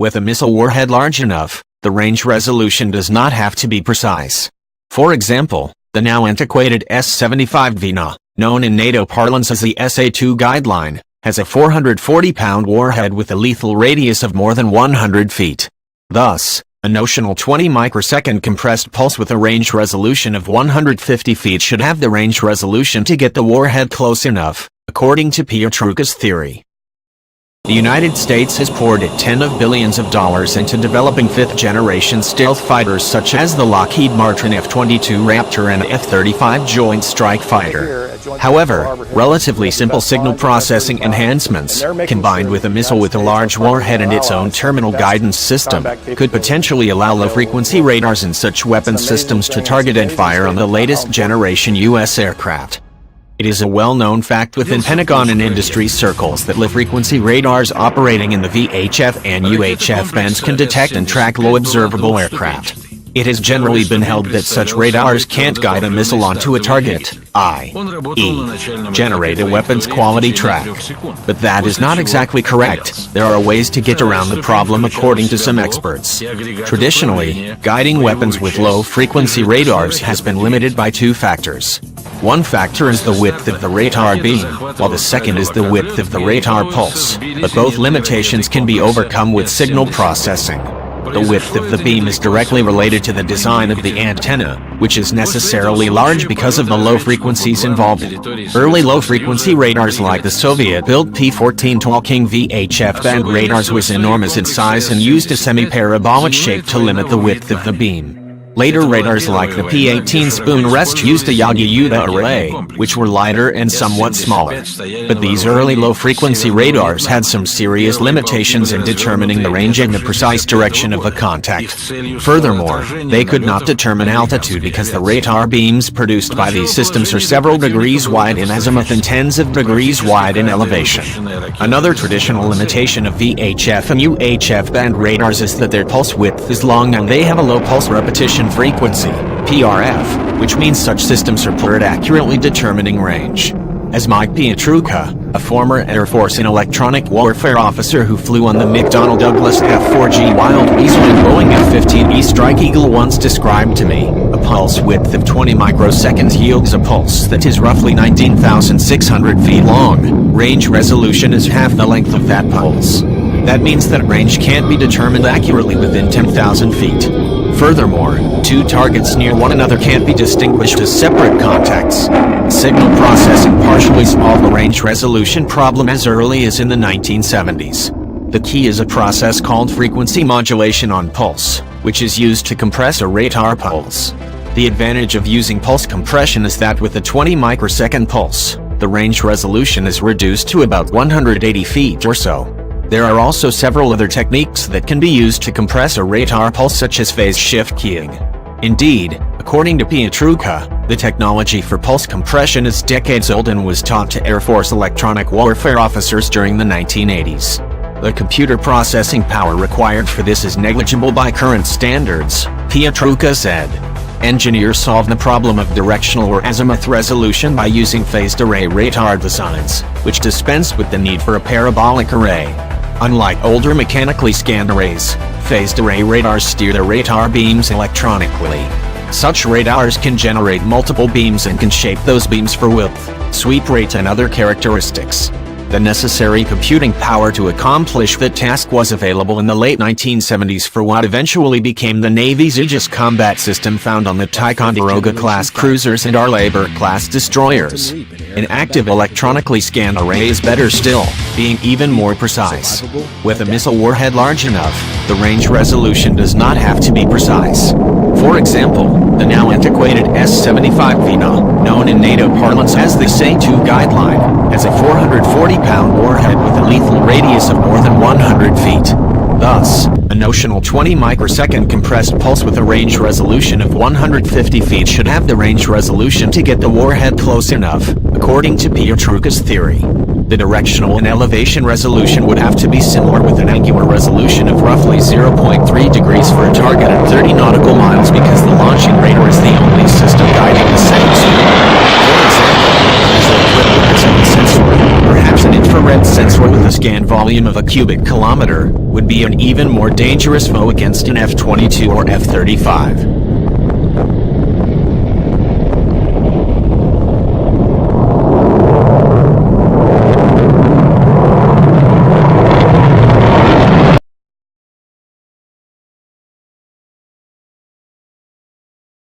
With a missile warhead large enough, the range resolution does not have to be precise. For example, the now antiquated S-75 Dvina, known in NATO parlance as the SA-2 Guideline, has a 440-pound warhead with a lethal radius of more than 100 feet. Thus, a notional 20-microsecond compressed pulse with a range resolution of 150 feet should have the range resolution to get the warhead close enough, according to Pietrucha's theory. The United States has poured tens of billions of dollars into developing fifth-generation stealth fighters such as the Lockheed Martin F-22 Raptor and F-35 Joint Strike Fighter. However, relatively simple signal processing enhancements, combined with a missile with a large warhead and its own terminal guidance system, could potentially allow low-frequency radars in such weapon systems to target and fire on the latest generation U.S. aircraft. It is a well-known fact within Pentagon and industry circles that low-frequency radars operating in the VHF and UHF bands can detect and track low-observable aircraft. It has generally been held that such radars can't guide a missile onto a target, i.e., generate a weapons quality track. But that is not exactly correct. There are ways to get around the problem according to some experts. Traditionally, guiding weapons with low-frequency radars has been limited by two factors. One factor is the width of the radar beam, while the second is the width of the radar pulse, but both limitations can be overcome with signal processing. The width of the beam is directly related to the design of the antenna, which is necessarily large because of the low frequencies involved. Early low-frequency radars like the Soviet-built P-14 Talking VHF band radars was enormous in size and used a semi-parabolic shape to limit the width of the beam. Later radars like the P-18 Spoon Rest used a Yagi-Yuta array, which were lighter and somewhat smaller. But these early low-frequency radars had some serious limitations in determining the range and the precise direction of a contact. Furthermore, they could not determine altitude because the radar beams produced by these systems are several degrees wide in azimuth and tens of degrees wide in elevation. Another traditional limitation of VHF and UHF band radars is that their pulse width is long and they have a low pulse repetition frequency, PRF, which means such systems are poor at accurately determining range. As Mike Pietrucha, a former Air Force and electronic warfare officer who flew on the McDonnell Douglas F-4G Wild Weasel and Boeing F-15E Strike Eagle once described to me, a pulse width of 20 microseconds yields a pulse that is roughly 19,600 feet long. Range resolution is half the length of that pulse. That means that range can't be determined accurately within 10,000 feet. Furthermore, two targets near one another can't be distinguished as separate contacts. Signal processing partially solved the range resolution problem as early as in the 1970s. The key is a process called frequency modulation on pulse, which is used to compress a radar pulse. The advantage of using pulse compression is that with a 20-microsecond pulse, the range resolution is reduced to about 180 feet or so. There are also several other techniques that can be used to compress a radar pulse, such as phase shift keying. Indeed, according to Pietrucha, the technology for pulse compression is decades old and was taught to Air Force electronic warfare officers during the 1980s. The computer processing power required for this is negligible by current standards, Pietrucha said. Engineers solved the problem of directional or azimuth resolution by using phased array radar designs, which dispensed with the need for a parabolic array. Unlike older mechanically scanned arrays, phased array radars steer their radar beams electronically. Such radars can generate multiple beams and can shape those beams for width, sweep rate and other characteristics. The necessary computing power to accomplish that task was available in the late 1970s for what eventually became the Navy's Aegis combat system found on the Ticonderoga-class cruisers and Labor-class destroyers. An active electronically scanned array is better still, being even more precise. With a missile warhead large enough, the range resolution does not have to be precise. For example, the now antiquated S-75 Dvina, known in NATO parlance as the SA-2 Guideline, has a 440-pound warhead with a lethal radius of more than 100 feet. Thus, a notional 20-microsecond compressed pulse with a range resolution of 150 feet should have the range resolution to get the warhead close enough, according to Pietrucha's theory. The directional and elevation resolution would have to be similar, with an angular resolution of roughly 0.3 degrees for a target at 30 nautical miles, because the launching radar is the only system guiding the SA-2. For example, it is equipped with a sensor, perhaps an infrared infrared sensor with a scan volume of a cubic kilometer would be an even more dangerous foe against an F-22 or F-35.